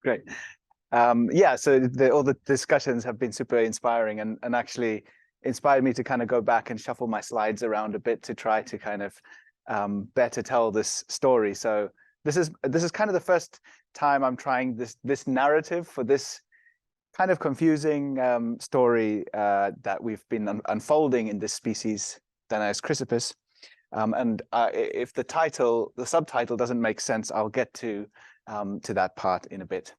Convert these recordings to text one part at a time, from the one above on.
Great. Yeah, so all the discussions have been super inspiring and actually inspired me to kind of go back and shuffle my slides around a bit to try to kind of better tell this story. So this is kind of the first time I'm trying this narrative for this kind of confusing story that we've been unfolding in this species, Danaus chrysops. If the subtitle doesn't make sense, I'll get to that part in a bit.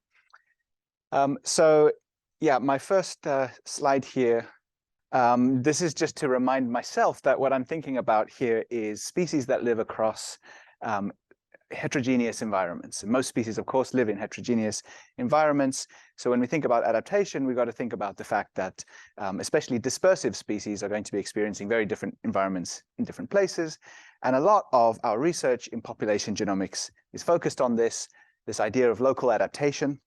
So yeah, my first slide here, this is just to remind myself that what I'm thinking about here is species that live across heterogeneous environments. And most species, of course, live in heterogeneous environments. So when we think about adaptation, we've got to think about the fact that especially dispersive species are going to be experiencing very different environments in different places. And a lot of our research in population genomics is focused on this idea of local adaptation.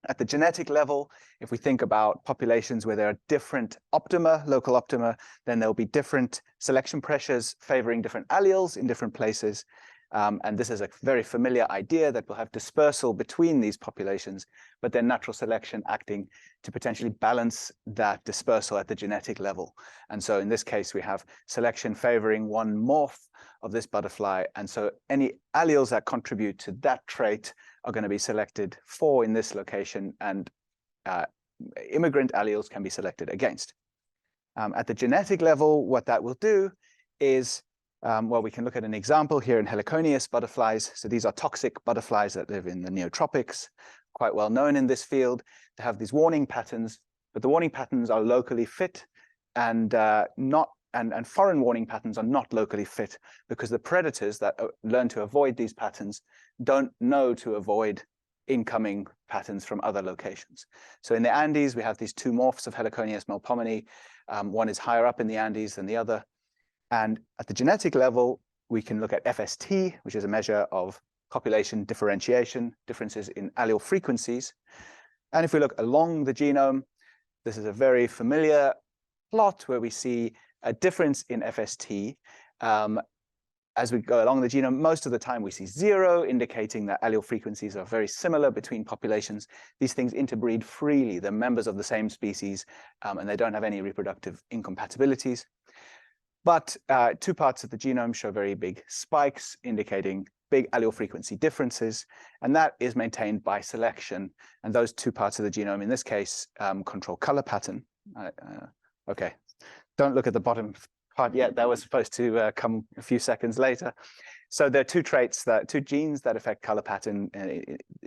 At the genetic level, if we think about populations where there are different optima, local optima, then there'll be different selection pressures favoring different alleles in different places. And this is a very familiar idea that we'll have dispersal between these populations, but then natural selection acting to potentially balance that dispersal at the genetic level. And so in this case, we have selection favoring one morph of this butterfly. And so any alleles that contribute to that trait are going to be selected for in this location, and immigrant alleles can be selected against. At the genetic level, what that will do is well, we can look at an example here in Heliconius butterflies. So these are toxic butterflies that live in the neotropics, quite well known in this field. They have these warning patterns, but the warning patterns are locally fit, and foreign warning patterns are not locally fit because the predators that learn to avoid these patterns don't know to avoid incoming patterns from other locations. So in the Andes, we have these two morphs of Heliconius melpomene. One is higher up in the Andes than the other. And at the genetic level, we can look at FST, which is a measure of population differentiation, differences in allele frequencies. And if we look along the genome, this is a very familiar plot where we see a difference in FST. As we go along the genome, most of the time we see 0, indicating that allele frequencies are very similar between populations. These things interbreed freely. They're members of the same species, and they don't have any reproductive incompatibilities. But two parts of the genome show very big spikes, indicating big allele frequency differences, and that is maintained by selection. And those two parts of the genome, in this case, control color pattern. Okay, don't look at the bottom part yet. That was supposed to come a few seconds later. So there are two genes that affect color pattern,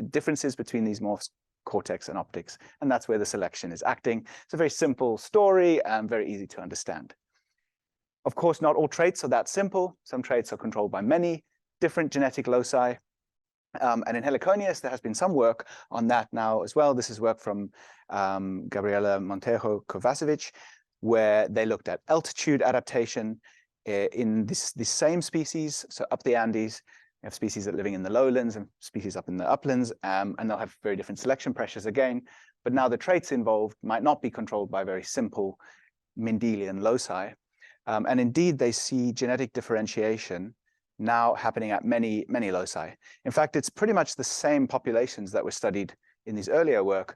differences between these morphs, cortex and optics, and that's where the selection is acting. It's a very simple story and very easy to understand. Of course, not all traits are that simple. Some traits are controlled by many different genetic loci. And in Heliconius, there has been some work on that now as well. This is work from Gabriela Montejo Kovacevic, where they looked at altitude adaptation in this same species. So up the Andes, we have species that are living in the lowlands and species up in the uplands, and they'll have very different selection pressures again. But now the traits involved might not be controlled by very simple Mendelian loci. And indeed, they see genetic differentiation now happening at many, many loci. In fact, it's pretty much the same populations that were studied in these earlier work,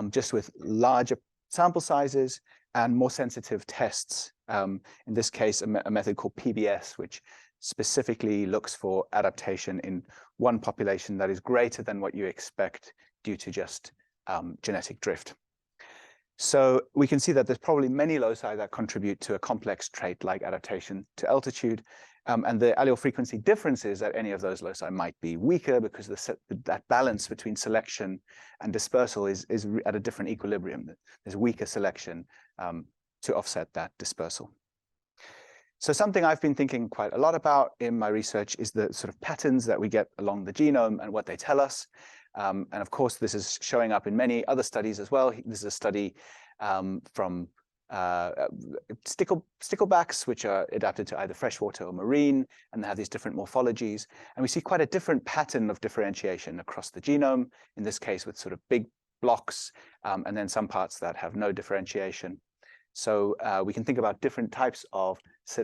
just with larger sample sizes and more sensitive tests. In this case, a method called PBS, which specifically looks for adaptation in one population that is greater than what you expect due to just genetic drift. So we can see that there's probably many loci that contribute to a complex trait like adaptation to altitude. And the allele frequency differences at any of those loci might be weaker because that balance between selection and dispersal is at a different equilibrium. There's weaker selection to offset that dispersal. So something I've been thinking quite a lot about in my research is the sort of patterns that we get along the genome and what they tell us. And of course, this is showing up in many other studies as well. This is a study from sticklebacks, which are adapted to either freshwater or marine, and they have these different morphologies. And we see quite a different pattern of differentiation across the genome, in this case with sort of big blocks, and then some parts that have no differentiation. So we can think about different types of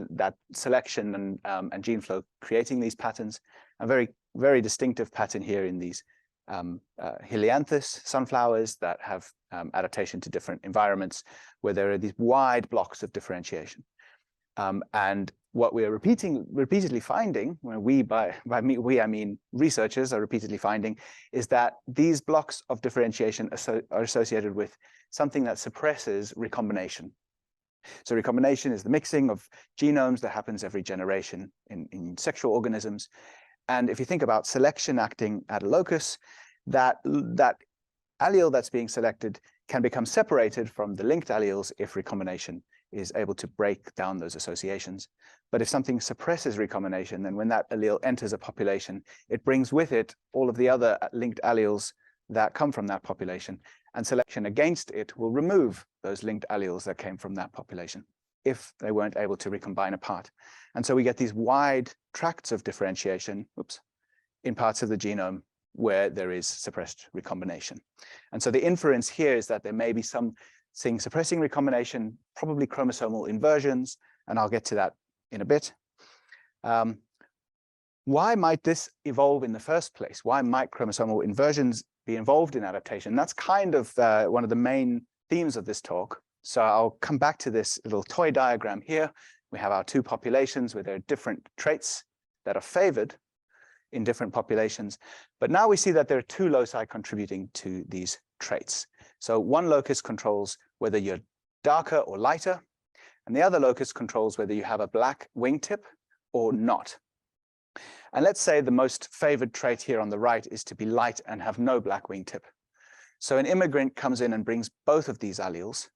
that selection and gene flow creating these patterns. A very, very distinctive pattern here in these helianthus sunflowers that have adaptation to different environments where there are these wide blocks of differentiation. And what we are repeatedly finding, when we I mean researchers are repeatedly finding, is that these blocks of differentiation are associated with something that suppresses recombination. So recombination is the mixing of genomes that happens every generation in sexual organisms. And if you think about selection acting at a locus, that allele that's being selected can become separated from the linked alleles if recombination is able to break down those associations. But if something suppresses recombination, then when that allele enters a population, it brings with it all of the other linked alleles that come from that population, and selection against it will remove those linked alleles that came from that population if they weren't able to recombine apart. And so we get these wide tracts of differentiation, in parts of the genome where there is suppressed recombination. And so the inference here is that there may be something suppressing recombination, probably chromosomal inversions, and I'll get to that in a bit. Why might this evolve in the first place? Why might chromosomal inversions be involved in adaptation? That's kind of one of the main themes of this talk. So I'll come back to this little toy diagram here. We have our two populations where there are different traits that are favored in different populations. But now we see that there are two loci contributing to these traits. So one locus controls whether you're darker or lighter, and the other locus controls whether you have a black wingtip or not. And let's say the most favored trait here on the right is to be light and have no black wingtip. So an immigrant comes in and brings both of these alleles,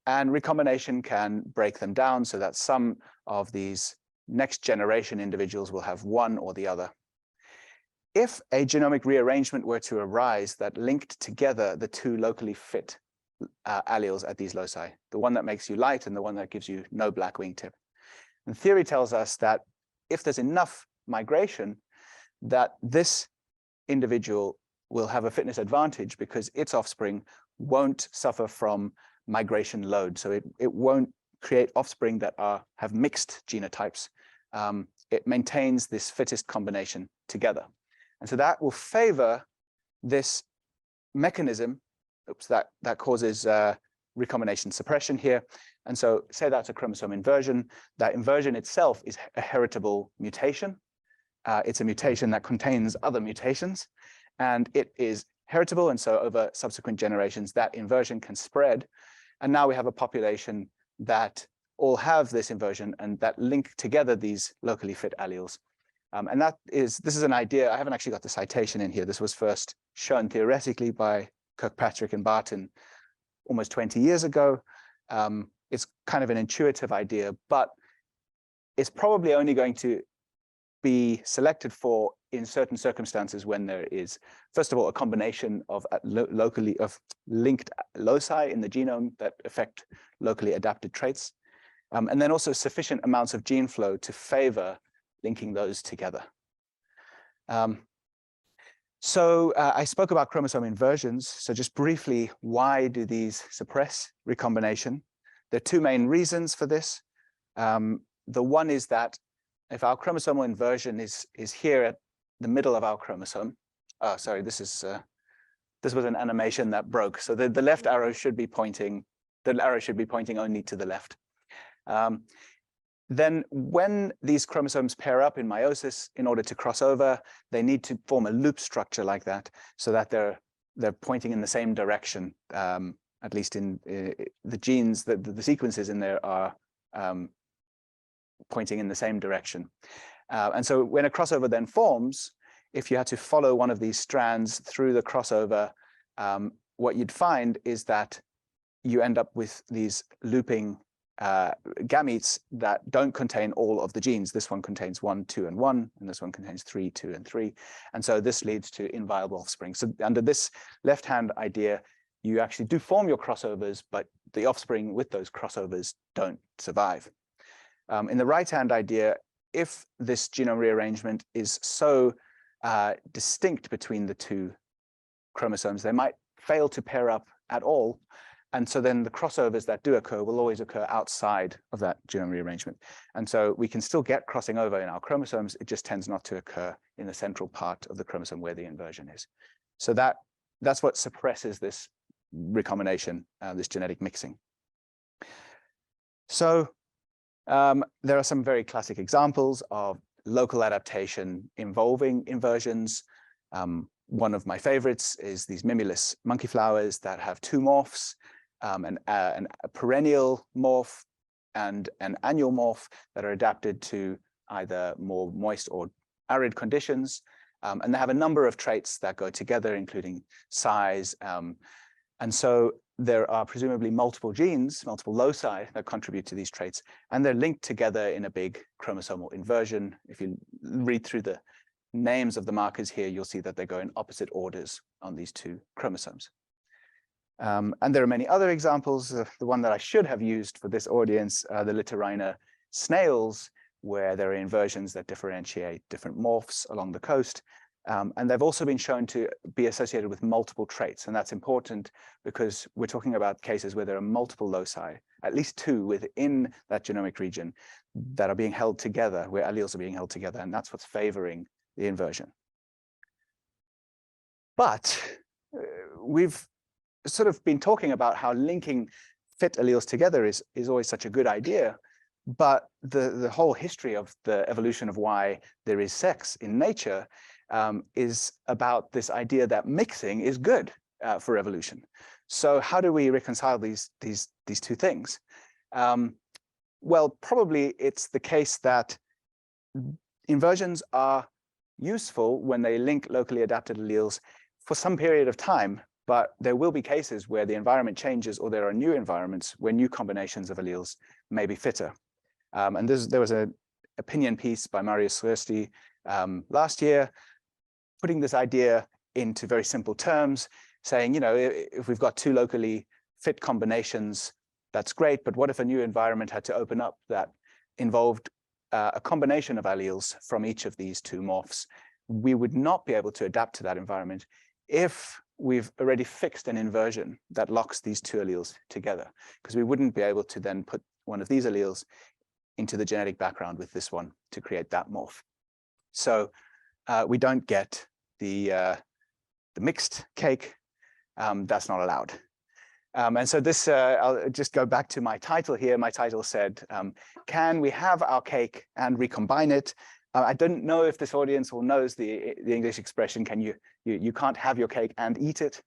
and recombination can break them down so that some of these next generation individuals will have one or the other. If a genomic rearrangement were to arise that linked together the two locally fit alleles at these loci, the one that makes you light and the one that gives you no black wingtip, and theory tells us that if there's enough migration, that this individual will have a fitness advantage because its offspring won't suffer from migration load. So it won't create offspring that have mixed genotypes. It maintains this fittest combination together. And so that will favor this mechanism that causes recombination suppression here. And so say that's a chromosome inversion. That inversion itself is a heritable mutation. It's a mutation that contains other mutations, and it is heritable. And so over subsequent generations, that inversion can spread. And now we have a population that all have this inversion and that link together these locally fit alleles. And this is an idea. I haven't actually got the citation in here. This was first shown theoretically by Kirkpatrick and Barton almost 20 years ago. It's kind of an intuitive idea, but it's probably only going to be selected for in certain circumstances when there is, first of all, a combination of linked loci in the genome that affect locally adapted traits, and then also sufficient amounts of gene flow to favor linking those together. So I spoke about chromosome inversions. So just briefly, why do these suppress recombination? There are two main reasons for this. The one is that if our chromosomal inversion is here at the middle of our chromosome, sorry, this was an animation that broke. So the left arrow should be pointing, only to the left. Then when these chromosomes pair up in meiosis, in order to cross over, they need to form a loop structure like that so that they're pointing in the same direction. At least in the genes, the sequences in there are pointing in the same direction. And so when a crossover then forms, if you had to follow one of these strands through the crossover, what you'd find is that you end up with these looping gametes that don't contain all of the genes. This one contains 1, 2, and 1, and this one contains 3, 2, and 3. And so this leads to inviable offspring. So under this left-hand idea, you actually do form your crossovers, but the offspring with those crossovers don't survive. In the right-hand idea, if this genome rearrangement is so distinct between the two chromosomes, they might fail to pair up at all. And so then the crossovers that do occur will always occur outside of that genome rearrangement. And so we can still get crossing over in our chromosomes. It just tends not to occur in the central part of the chromosome where the inversion is. So that's what suppresses this recombination, this genetic mixing. So there are some very classic examples of local adaptation involving inversions. One of my favorites is these mimulus monkey flowers that have two morphs, a perennial morph and an annual morph that are adapted to either more moist or arid conditions. And they have a number of traits that go together, including size. And so there are presumably multiple genes, multiple loci that contribute to these traits, and they're linked together in a big chromosomal inversion. If you read through the names of the markers here, you'll see that they go in opposite orders on these two chromosomes. And there are many other examples. The one that I should have used for this audience, the Littorina snails, where there are inversions that differentiate different morphs along the coast. And they've also been shown to be associated with multiple traits. And that's important because we're talking about cases where there are multiple loci, at least two within that genomic region that are being held together, where alleles are being held together. And that's what's favoring the inversion. But we've sort of been talking about how linking fit alleles together is always such a good idea. But the whole history of the evolution of why there is sex in nature is about this idea that mixing is good for evolution. So how do we reconcile these two things? Well, probably it's the case that inversions are useful when they link locally adapted alleles for some period of time, but there will be cases where the environment changes or there are new environments where new combinations of alleles may be fitter. And there was an opinion piece by Marius Rösti last year, putting this idea into very simple terms, saying, you know, if we've got two locally fit combinations, that's great, but what if a new environment had to open up that involved a combination of alleles from each of these two morphs? We would not be able to adapt to that environment if we've already fixed an inversion that locks these two alleles together, because we wouldn't be able to then put one of these alleles into the genetic background with this one to create that morph. So we don't get the mixed cake. That's not allowed. And so this, I'll just go back to my title here. My title said, can we have our cake and recombine it? I don't know if this audience all knows the English expression, you can't have your cake and eat it.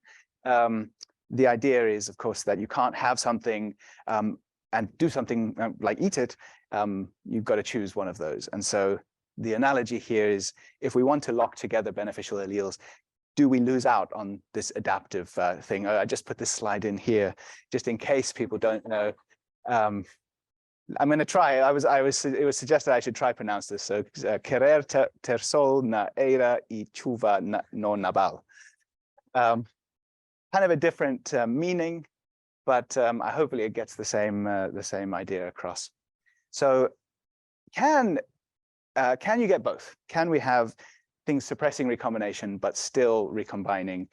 The idea is, of course, that you can't have something and do something like eat it. You've got to choose one of those. And so the analogy here is, if we want to lock together beneficial alleles, do we lose out on this adaptive thing? I just put this slide in here, just in case people don't know. I'm going to try. It was suggested I should try pronounce this. So, querer ter sol na eira y chuva no nabal. Kind of a different meaning, but hopefully it gets the same idea across. So, can you get both? Can we have things suppressing recombination but still recombining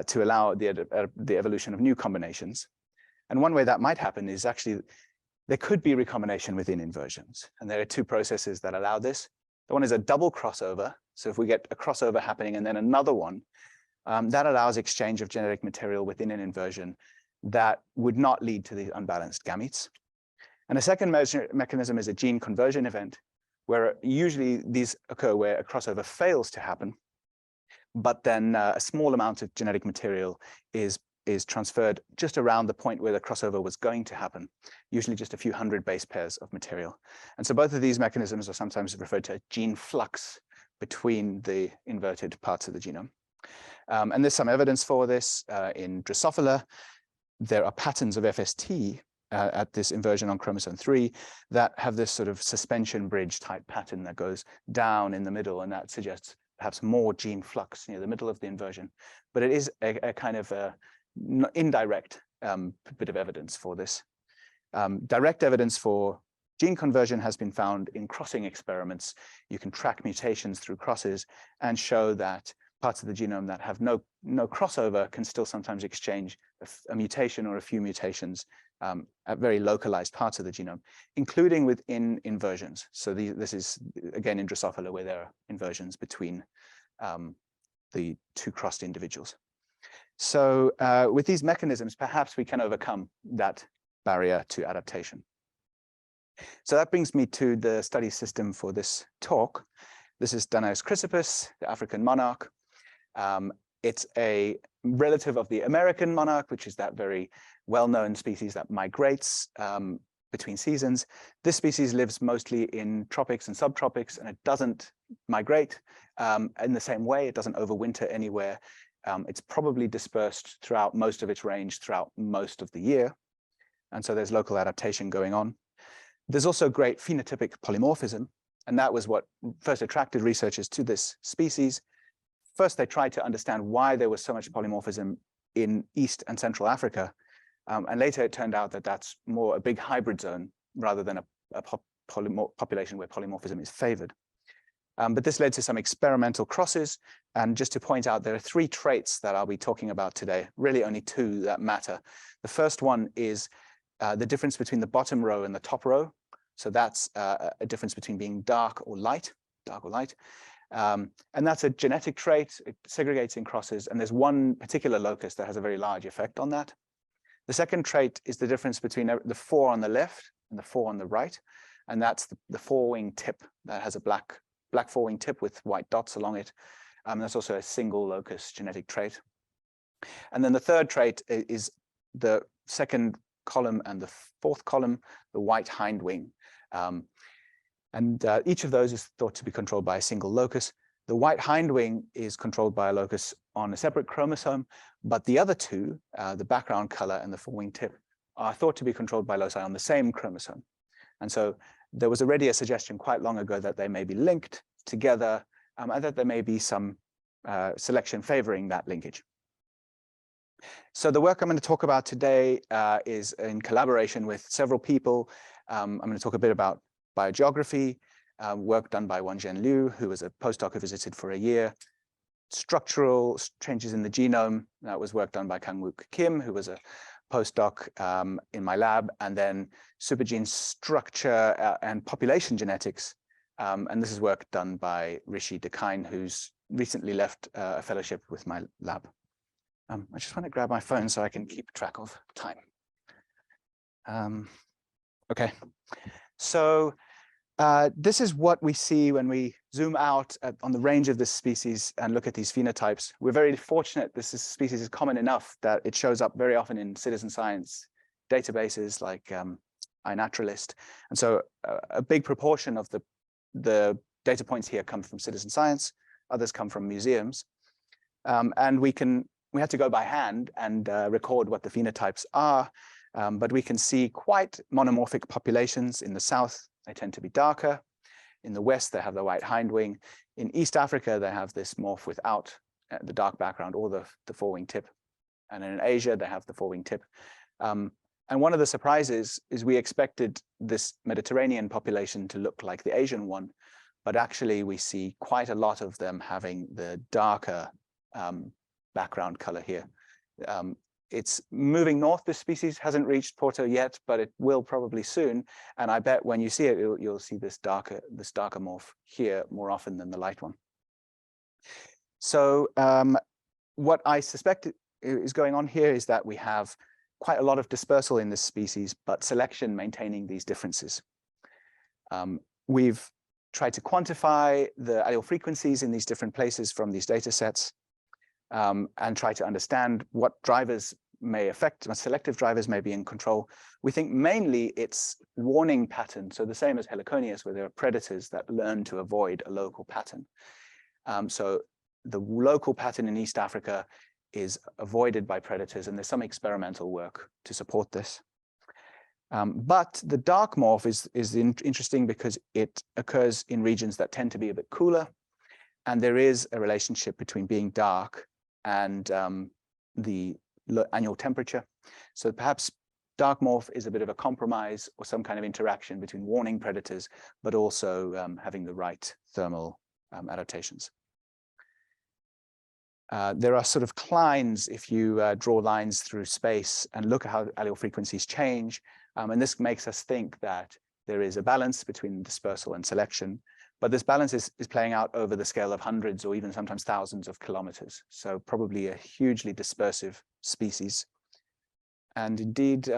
to allow the evolution of new combinations? And one way that might happen is actually there could be recombination within inversions. And there are two processes that allow this. The one is a double crossover. So if we get a crossover happening and then another one, that allows exchange of genetic material within an inversion that would not lead to the unbalanced gametes. And a second mechanism is a gene conversion event, where usually these occur where a crossover fails to happen, but then a small amount of genetic material is transferred just around the point where the crossover was going to happen, usually just a few hundred base pairs of material. And so both of these mechanisms are sometimes referred to as gene flux between the inverted parts of the genome. And there's some evidence for this in Drosophila. There are patterns of FST at this inversion on chromosome 3 that have this sort of suspension bridge type pattern that goes down in the middle, and that suggests perhaps more gene flux near the middle of the inversion. But it is a kind of indirect bit of evidence for this. Direct evidence for gene conversion has been found in crossing experiments. You can track mutations through crosses and show that parts of the genome that have no crossover can still sometimes exchange a mutation or a few mutations at very localized parts of the genome, including within inversions. So this is, again, in Drosophila, where there are inversions between the two crossed individuals. So with these mechanisms, perhaps we can overcome that barrier to adaptation. So that brings me to the study system for this talk. This is Danaus chrysippus, the African monarch. It's a relative of the American monarch, which is that very well-known species that migrates between seasons. This species lives mostly in tropics and subtropics, and it doesn't migrate in the same way. It doesn't overwinter anywhere. It's probably dispersed throughout most of its range throughout most of the year. And so there's local adaptation going on. There's also great phenotypic polymorphism, and that was what first attracted researchers to this species. First, they tried to understand why there was so much polymorphism in East and Central Africa. And later it turned out that that's more a big hybrid zone rather than a population where polymorphism is favored. But this led to some experimental crosses. And just to point out, there are 3 traits that I'll be talking about today, really only 2 that matter. The first one is the difference between the bottom row and the top row. So that's a difference between being dark or light. And that's a genetic trait. It segregates in crosses. And there's one particular locus that has a very large effect on that. The second trait is the difference between the 4 on the left and the 4 on the right. And that's the forewing tip that has a black forewing tip with white dots along it. That's also a single locus genetic trait. And then the third trait is the second column and the 4th column, the white hind wing. Each of those is thought to be controlled by a single locus. The white hind wing is controlled by a locus on a separate chromosome, but the other 2, the background color and the forewing tip, are thought to be controlled by loci on the same chromosome. And so there was already a suggestion quite long ago that they may be linked together, and that there may be some selection favoring that linkage. So the work I'm going to talk about today is in collaboration with several people. I'm going to talk a bit about biogeography, work done by Wanzhen Liu, who was a postdoc who visited for a year. Structural changes in the genome, that was work done by Kang-Wook Kim, who was a postdoc in my lab, and then supergene structure and population genetics. And this is work done by Rishi Dekine, who's recently left a fellowship with my lab. I just want to grab my phone so I can keep track of time. Okay, so this is what we see when we zoom out on the range of this species and look at these phenotypes. We're very fortunate this species is common enough that it shows up very often in citizen science databases like iNaturalist. And so a big proportion of the data points here come from citizen science, others come from museums. And we had to go by hand and record what the phenotypes are, but we can see quite monomorphic populations. In the south, they tend to be darker. In the west, they have the white hind wing. In East Africa, they have this morph without the dark background or the forewing tip. And in Asia, they have the forewing tip. And one of the surprises is we expected this Mediterranean population to look like the Asian one, but actually we see quite a lot of them having the darker background color here. It's moving north. This species hasn't reached Porto yet, but it will probably soon. And I bet when you see it, you'll see this darker morph here more often than the light one. So what I suspect is going on here is that we have quite a lot of dispersal in this species, but selection maintaining these differences. We've tried to quantify the allele frequencies in these different places from these data sets. And try to understand what drivers may affect, what selective drivers may be in control. We think mainly it's warning pattern. So the same as Heliconius, where there are predators that learn to avoid a local pattern. So the local pattern in East Africa is avoided by predators, and there's some experimental work to support this. But the dark morph is interesting because it occurs in regions that tend to be a bit cooler. And there is a relationship between being dark and the annual temperature. So perhaps dark morph is a bit of a compromise or some kind of interaction between warning predators, but also having the right thermal adaptations. There are sort of clines if you draw lines through space and look at how allele frequencies change. And this makes us think that there is a balance between dispersal and selection. But this balance is playing out over the scale of hundreds or even sometimes thousands of kilometers. So probably a hugely dispersive species. And indeed,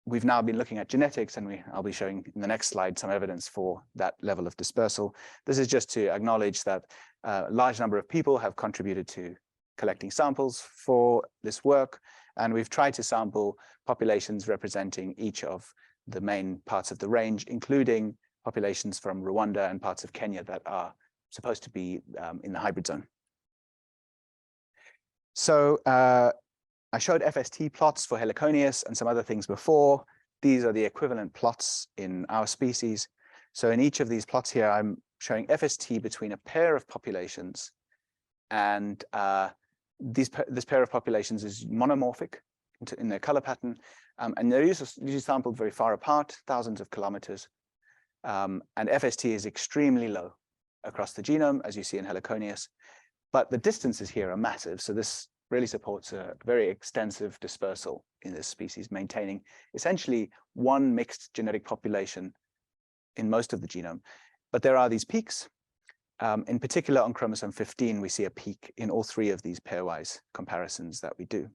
we've now been looking at genetics, and I'll be showing in the next slide some evidence for that level of dispersal. This is just to acknowledge that a large number of people have contributed to collecting samples for this work, and we've tried to sample populations representing each of the main parts of the range, including populations from Rwanda and parts of Kenya that are supposed to be in the hybrid zone. So I showed FST plots for Heliconius and some other things before. These are the equivalent plots in our species. So in each of these plots here, I'm showing FST between a pair of populations, and this pair of populations is monomorphic in their color pattern, and they're usually sampled very far apart, thousands of kilometers. And FST is extremely low across the genome, as you see in Heliconius, but the distances here are massive. So this really supports a very extensive dispersal in this species, maintaining essentially one mixed genetic population in most of the genome. But there are these peaks. In particular, on chromosome 15, we see a peak in all three of these pairwise comparisons that we do.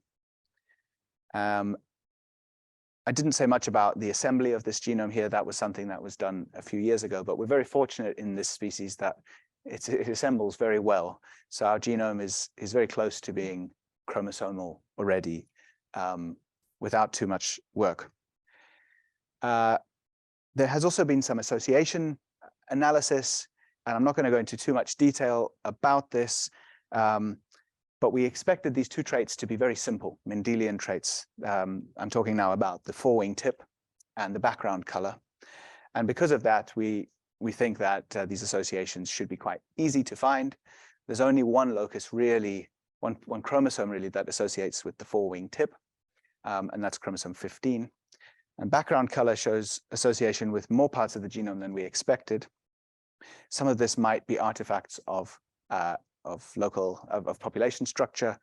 I didn't say much about the assembly of this genome here. That was something that was done a few years ago, but we're very fortunate in this species that it assembles very well. So our genome is very close to being chromosomal already without too much work. There has also been some association analysis, and I'm not going to go into too much detail about this, but we expected these two traits to be very simple, Mendelian traits. I'm talking now about the forewing tip and the background color. And because of that, we think that these associations should be quite easy to find. There's only one locus really, one chromosome really that associates with the forewing tip, and that's chromosome 15. And background color shows association with more parts of the genome than we expected. Some of this might be artifacts of population structure,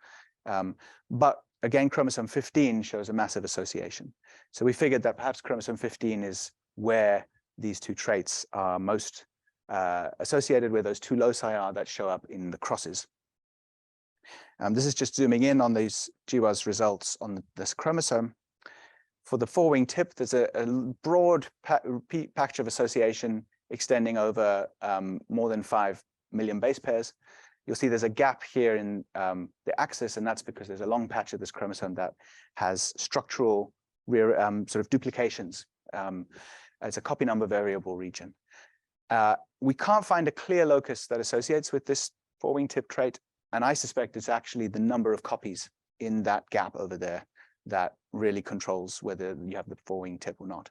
but again, chromosome 15 shows a massive association. So we figured that perhaps chromosome 15 is where these two traits are most associated, where those two loci are that show up in the crosses. This is just zooming in on these GWAS results on this chromosome. For the forewing tip, there's a broad patch of association extending over more than 5 million base pairs. You'll see there's a gap here in the axis, and that's because there's a long patch of this chromosome that has structural sort of duplications. It's a copy number variable region. We can't find a clear locus that associates with this forewing tip trait, and I suspect it's actually the number of copies in that gap over there that really controls whether you have the forewing tip or not.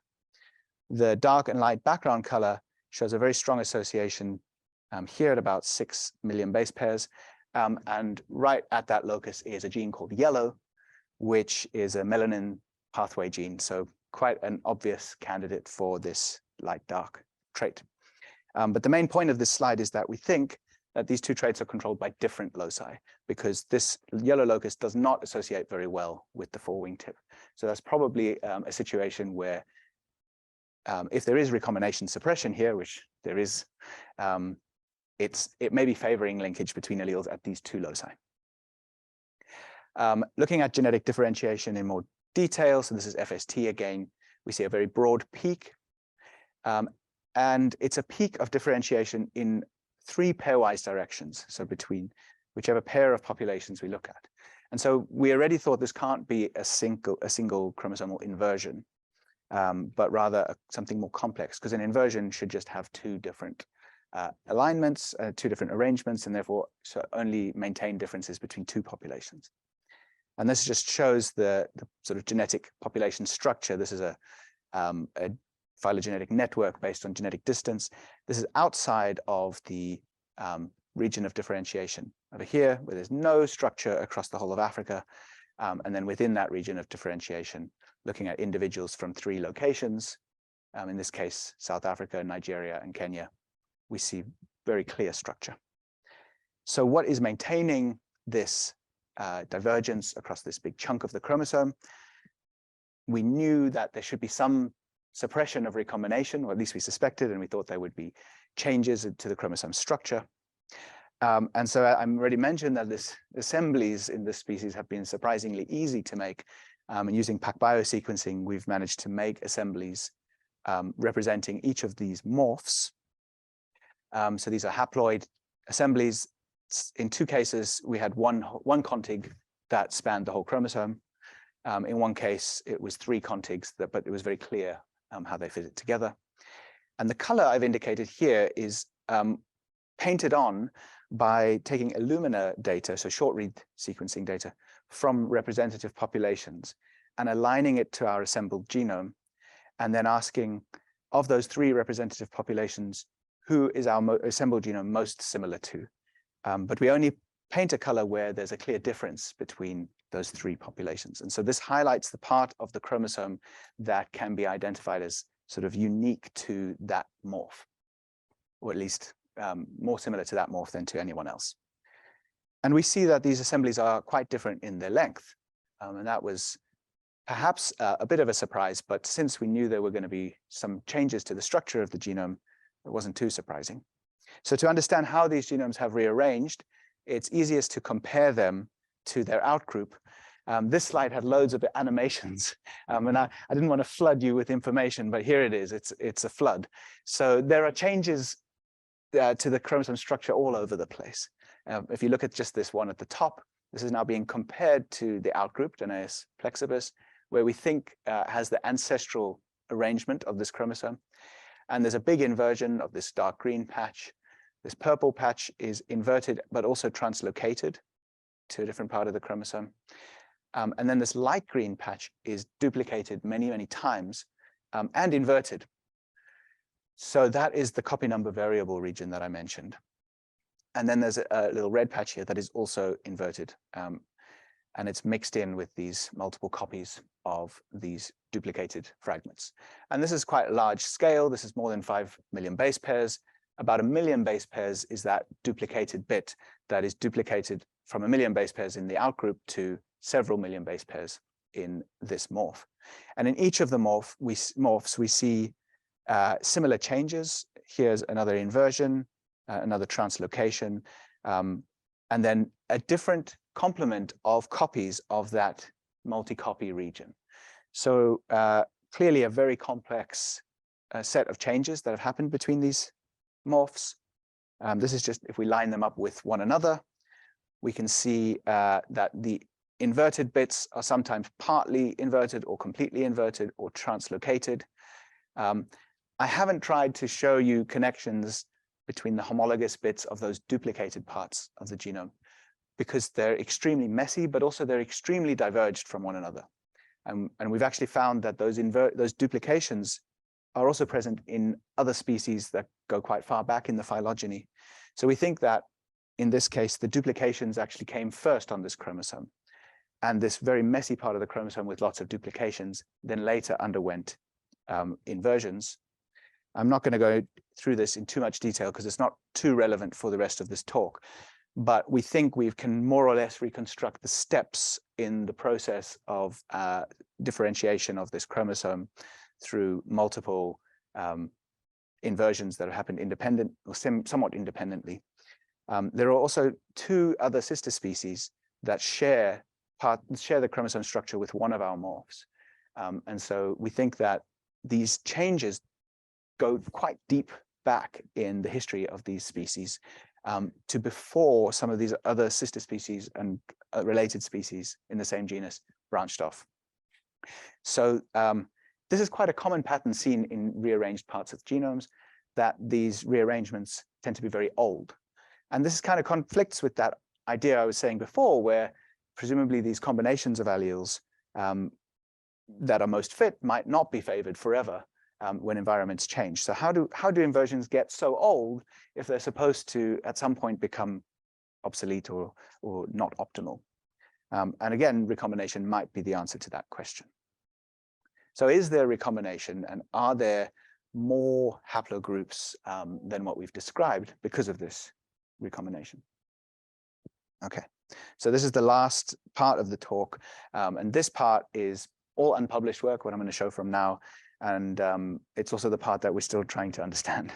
The dark and light background color shows a very strong association here at about 6 million base pairs. And right at that locus is a gene called yellow, which is a melanin pathway gene. So quite an obvious candidate for this light-dark trait. But the main point of this slide is that we think that these two traits are controlled by different loci, because this yellow locus does not associate very well with the forewing tip. So that's probably a situation where if there is recombination suppression here, which there is, it may be favoring linkage between alleles at these two loci. Looking at genetic differentiation in more detail, so this is FST again, we see a very broad peak. And it's a peak of differentiation in 3 pairwise directions, so between whichever pair of populations we look at. And so we already thought this can't be a single chromosomal inversion, but rather something more complex, because an inversion should just have 2 different alignments, 2 different arrangements, and therefore so only maintain differences between 2 populations. And this just shows the sort of genetic population structure. This is a phylogenetic network based on genetic distance. This is outside of the region of differentiation over here, where there's no structure across the whole of Africa. And then within that region of differentiation, looking at individuals from 3 locations, in this case, South Africa, Nigeria, and Kenya, we see very clear structure. So what is maintaining this divergence across this big chunk of the chromosome? We knew that there should be some suppression of recombination, or at least we suspected, and we thought there would be changes to the chromosome structure. And so I already mentioned that this assemblies in this species have been surprisingly easy to make. And using PacBio sequencing, we've managed to make assemblies representing each of these morphs. So these are haploid assemblies. In 2 cases, we had one contig that spanned the whole chromosome. In one case, it was 3 contigs, but it was very clear how they fit it together. And the color I've indicated here is painted on by taking Illumina data, so short read sequencing data, from representative populations and aligning it to our assembled genome, and then asking, of those 3 representative populations, who is our assembled genome most similar to? But we only paint a color where there's a clear difference between those 3 populations. And so this highlights the part of the chromosome that can be identified as sort of unique to that morph, or at least more similar to that morph than to anyone else. And we see that these assemblies are quite different in their length. And that was perhaps a bit of a surprise, but since we knew there were going to be some changes to the structure of the genome, it wasn't too surprising. So to understand how these genomes have rearranged, it's easiest to compare them to their outgroup. This slide had loads of animations, and I didn't want to flood you with information, but here it is. It's a flood. So there are changes to the chromosome structure all over the place. If you look at just this one at the top, this is now being compared to the outgroup, Danaus plexibus, where we think has the ancestral arrangement of this chromosome. And there's a big inversion of this dark green patch. This purple patch is inverted, but also translocated to a different part of the chromosome. And then this light green patch is duplicated many, many times and inverted. So that is the copy number variable region that I mentioned. And then there's a little red patch here that is also inverted. And it's mixed in with these multiple copies of these duplicated fragments. And this is quite a large scale. This is more than 5 million base pairs. About 1 million base pairs is that duplicated bit that is duplicated from 1 million base pairs in the outgroup to several million base pairs in this morph. And in each of the morphs, we see similar changes. Here's another inversion, another translocation, and then a different complement of copies of that multi-copy region. So clearly a very complex set of changes that have happened between these morphs. This is just if we line them up with one another, we can see that the inverted bits are sometimes partly inverted or completely inverted or translocated. I haven't tried to show you connections between the homologous bits of those duplicated parts of the genome because they're extremely messy, but also they're extremely diverged from one another. And we've actually found that those duplications are also present in other species that go quite far back in the phylogeny. So we think that in this case, the duplications actually came first on this chromosome. And this very messy part of the chromosome with lots of duplications then later underwent inversions. I'm not going to go through this in too much detail because it's not too relevant for the rest of this talk. But we think we can more or less reconstruct the steps in the process of differentiation of this chromosome through multiple inversions that have happened independent or somewhat independently. There are also 2 other sister species that share the chromosome structure with one of our morphs. And so we think that these changes go quite deep back in the history of these species to before some of these other sister species and related species in the same genus branched off. So this is quite a common pattern seen in rearranged parts of genomes, that these rearrangements tend to be very old. And this kind of conflicts with that idea I was saying before, where presumably these combinations of alleles that are most fit might not be favored forever when environments change. So how do inversions get so old if they're supposed to at some point become obsolete or not optimal? And again, recombination might be the answer to that question. So is there recombination, and are there more haplogroups than what we've described because of this recombination? Okay, so this is the last part of the talk, and this part is all unpublished work, what I'm going to show from now. And it's also the part that we're still trying to understand.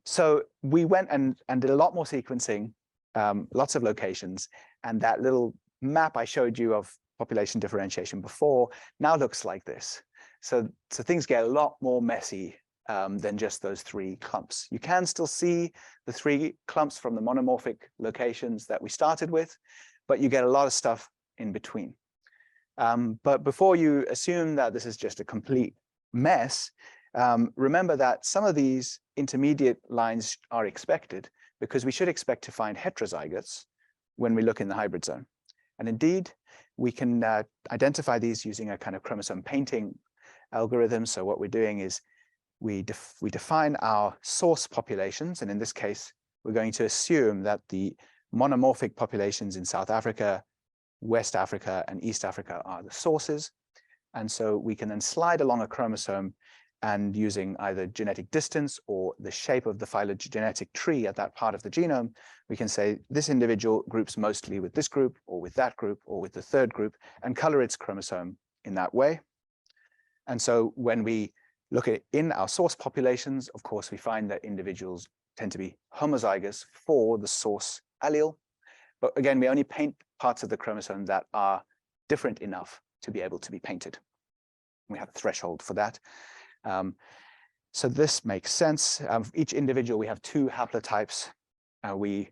So we went and did a lot more sequencing, lots of locations, and that little map I showed you of population differentiation before now looks like this. So things get a lot more messy than just those three clumps. You can still see the three clumps from the monomorphic locations that we started with, but you get a lot of stuff in between. But before you assume that this is just a complete mess, remember that some of these intermediate lines are expected, because we should expect to find heterozygotes when we look in the hybrid zone. And indeed, we can identify these using a kind of chromosome painting algorithm. So what we're doing is we define our source populations. And in this case, we're going to assume that the monomorphic populations in South Africa, West Africa, and East Africa are the sources. And so we can then slide along a chromosome, and using either genetic distance or the shape of the phylogenetic tree at that part of the genome, we can say this individual groups mostly with this group or with that group or with the third group, and color its chromosome in that way. And so when we look at in our source populations, of course, we find that individuals tend to be homozygous for the source allele. But again, we only paint parts of the chromosome that are different enough to be able to be painted. We have a threshold for that. So this makes sense. Each individual, we have two haplotypes. We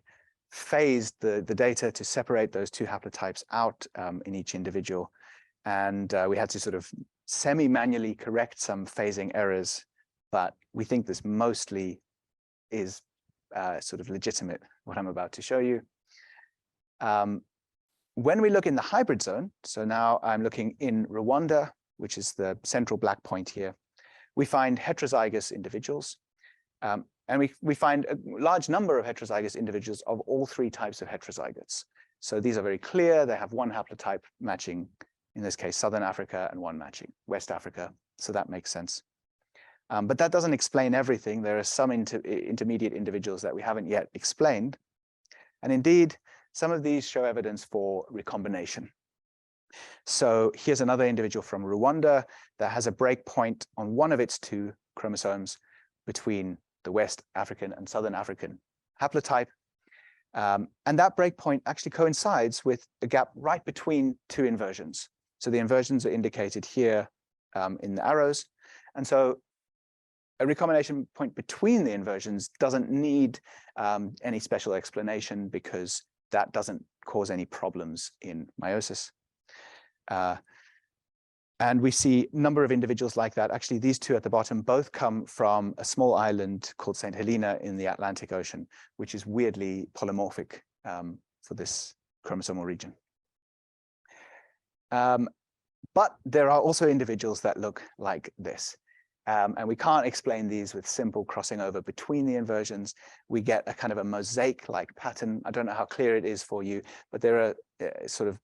phased the data to separate those two haplotypes out in each individual. And we had to sort of semi-manually correct some phasing errors, but we think this mostly is sort of legitimate, what I'm about to show you. When we look in the hybrid zone, so now I'm looking in Rwanda, which is the central black point here, we find heterozygous individuals. And we find a large number of heterozygous individuals of all three types of heterozygotes. So these are very clear. They have one haplotype matching, in this case, Southern Africa, and one matching West Africa. So that makes sense. But that doesn't explain everything. There are some intermediate individuals that we haven't yet explained. And indeed, some of these show evidence for recombination. So here's another individual from Rwanda that has a breakpoint on one of its two chromosomes between the West African and Southern African haplotype. And that breakpoint actually coincides with a gap right between two inversions. So the inversions are indicated here in the arrows. And so a recombination point between the inversions doesn't need any special explanation, because that doesn't cause any problems in meiosis. And we see a number of individuals like that. Actually, these two at the bottom both come from a small island called St. Helena in the Atlantic Ocean, which is weirdly polymorphic for this chromosomal region. But there are also individuals that look like this. And we can't explain these with simple crossing over between the inversions. We get a kind of a mosaic-like pattern. I don't know how clear it is for you, but there are sort of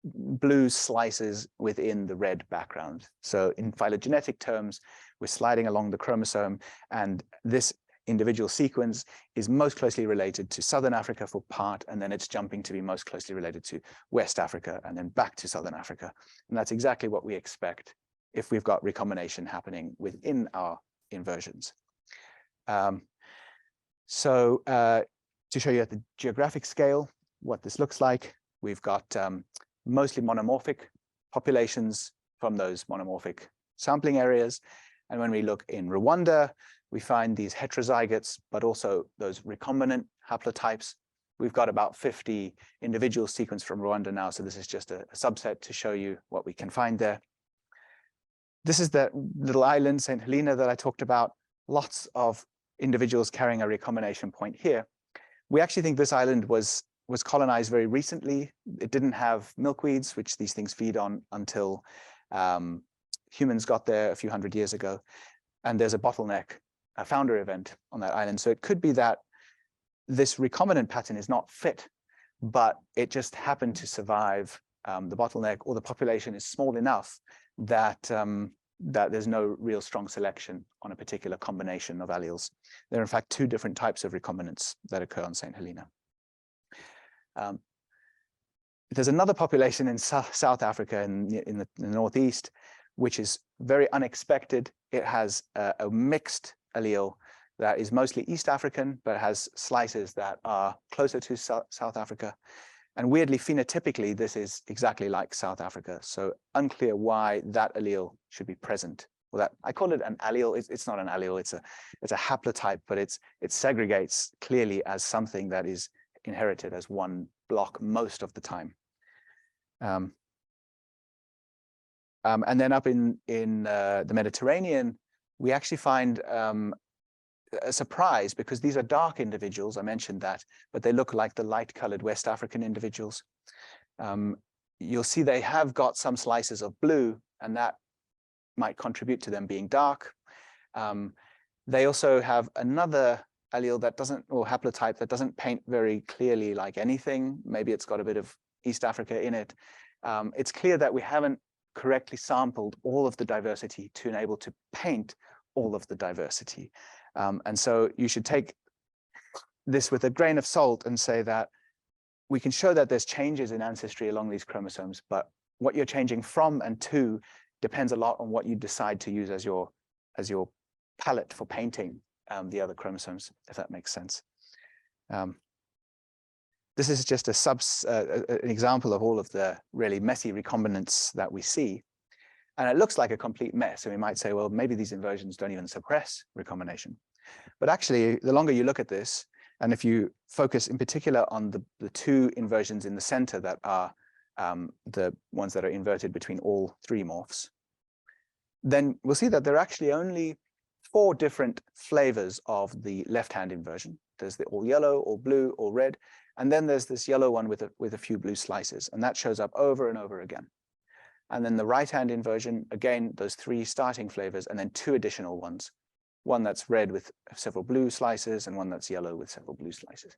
blue slices within the red background. So in phylogenetic terms, we're sliding along the chromosome, and this individual sequence is most closely related to Southern Africa for part, and then it's jumping to be most closely related to West Africa, and then back to Southern Africa. And that's exactly what we expect if we've got recombination happening within our inversions. To show you at the geographic scale what this looks like, we've got mostly monomorphic populations from those monomorphic sampling areas. And when we look in Rwanda, we find these heterozygotes, but also those recombinant haplotypes. We've got about 50 individual sequenced from Rwanda now, so this is just a subset to show you what we can find there. This is the little island, St. Helena, that I talked about. Lots of individuals carrying a recombination point here. We actually think this island was colonized very recently. It didn't have milkweeds, which these things feed on, until humans got there a few hundred years ago. And there's a bottleneck, a founder event on that island. So it could be that this recombinant pattern is not fit, but it just happened to survive the bottleneck, or the population is small enough that that there's no real strong selection on a particular combination of alleles. There are in fact two different types of recombinants that occur on St. Helena. There's another population in South Africa in the northeast, which is very unexpected. It has a mixed allele. that is mostly East African, but has slices that are closer to South Africa. And weirdly, phenotypically, this is exactly like South Africa. So unclear why that allele should be present. Well, that I call it an allele. It's not an allele. It's a haplotype, but it segregates clearly as something that is inherited as one block most of the time. And then up in the Mediterranean, we actually find a surprise, because these are dark individuals. I mentioned that, but they look like the light-colored West African individuals. You'll see they have got some slices of blue, and that might contribute to them being dark. They also have another allele that doesn't, or haplotype that doesn't paint very clearly like anything. Maybe it's got a bit of East Africa in it. It's clear that we haven't correctly sampled all of the diversity to enable to paint all of the diversity. And so you should take this with a grain of salt and say that we can show that there's changes in ancestry along these chromosomes, but what you're changing from and to depends a lot on what you decide to use as your palette for painting the other chromosomes, if that makes sense. This is just an example of all of the really messy recombinants that we see. And it looks like a complete mess. And we might say, well, maybe these inversions don't even suppress recombination. But actually, the longer you look at this, and if you focus in particular on the two inversions in the center that are the ones that are inverted between all three morphs, then we'll see that there are actually only 4 different flavors of the left-hand inversion. There's the all yellow, all blue, all red, and then there's this yellow one with a few blue slices, and that shows up over and over again. And then the right-hand inversion, again, those 3 starting flavors, and then 2 additional ones. One that's red with several blue slices, and one that's yellow with several blue slices.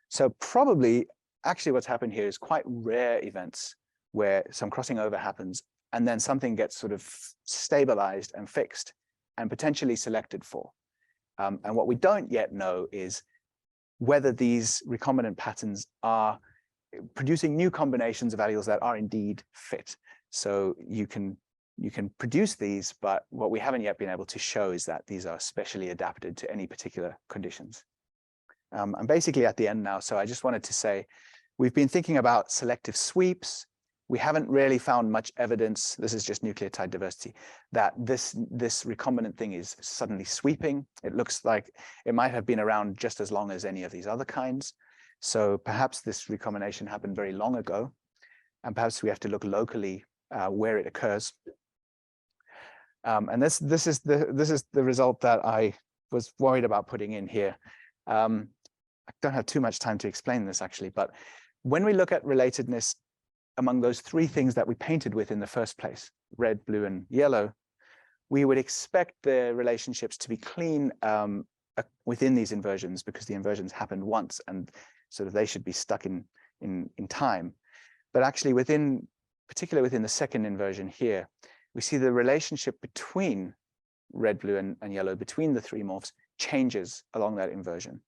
So probably, actually what's happened here is quite rare events where some crossing over happens, and then something gets sort of stabilized and fixed and potentially selected for. And what we don't yet know is whether these recombinant patterns are producing new combinations of alleles that are indeed fit. So you can produce these, but what we haven't yet been able to show is that these are specially adapted to any particular conditions. I'm basically at the end now, so I just wanted to say, we've been thinking about selective sweeps. We haven't really found much evidence, this is just nucleotide diversity, that this recombinant thing is suddenly sweeping. It looks like it might have been around just as long as any of these other kinds. So perhaps this recombination happened very long ago, and perhaps we have to look locally where it occurs. And this is the result that I was worried about putting in here. I don't have too much time to explain this actually, but when we look at relatedness among those 3 things that we painted with in the first place, red, blue, and yellow, we would expect the relationships to be clean within these inversions, because the inversions happened once and sort of they should be stuck in time. But actually particularly within the second inversion here, we see the relationship between red, blue, and yellow, between the 3 morphs, changes along that inversion.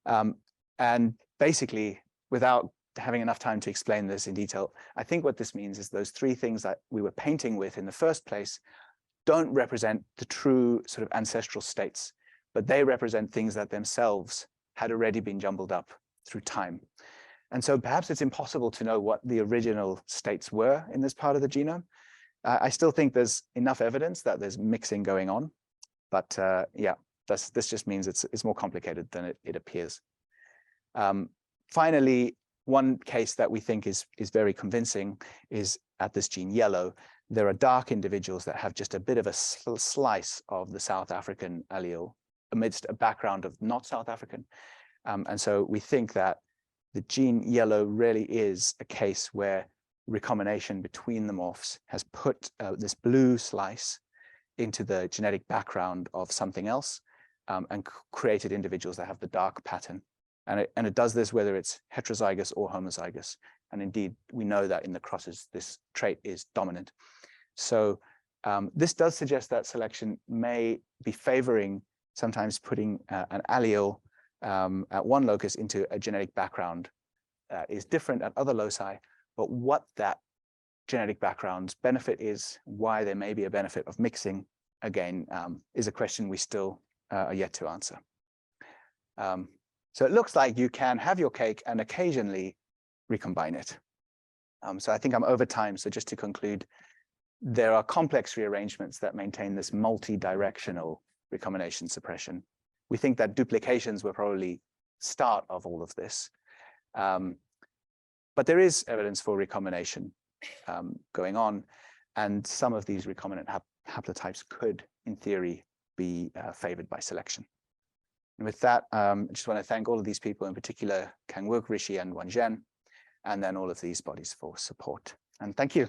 And basically, without having enough time to explain this in detail, I think what this means is those 3 things that we were painting with in the first place don't represent the true sort of ancestral states, but they represent things that themselves had already been jumbled up through time. And so perhaps it's impossible to know what the original states were in this part of the genome. I still think there's enough evidence that there's mixing going on, but yeah, this just means it's more complicated than it appears. Finally, one case that we think is very convincing is at this gene yellow. There are dark individuals that have just a bit of a slice of the South African allele amidst a background of not South African. And so we think that the gene yellow really is a case where recombination between the morphs has put this blue slice into the genetic background of something else and created individuals that have the dark pattern. And it does this whether it's heterozygous or homozygous. And indeed, we know that in the crosses, this trait is dominant. So this does suggest that selection may be favoring sometimes putting an allele at one locus into a genetic background is different at other loci, but what that genetic background's benefit is, why there may be a benefit of mixing, again, is a question we still are yet to answer. So it looks like you can have your cake and occasionally recombine it. So I think I'm over time. So just to conclude, there are complex rearrangements that maintain this multi-directional recombination suppression. We think that duplications were probably start of all of this. But there is evidence for recombination going on, and some of these recombinant haplotypes could, in theory, be favored by selection. And with that, I just want to thank all of these people, in particular, Kang Wook, Rishi, and Wan Zhen, and then all of these bodies for support. And thank you.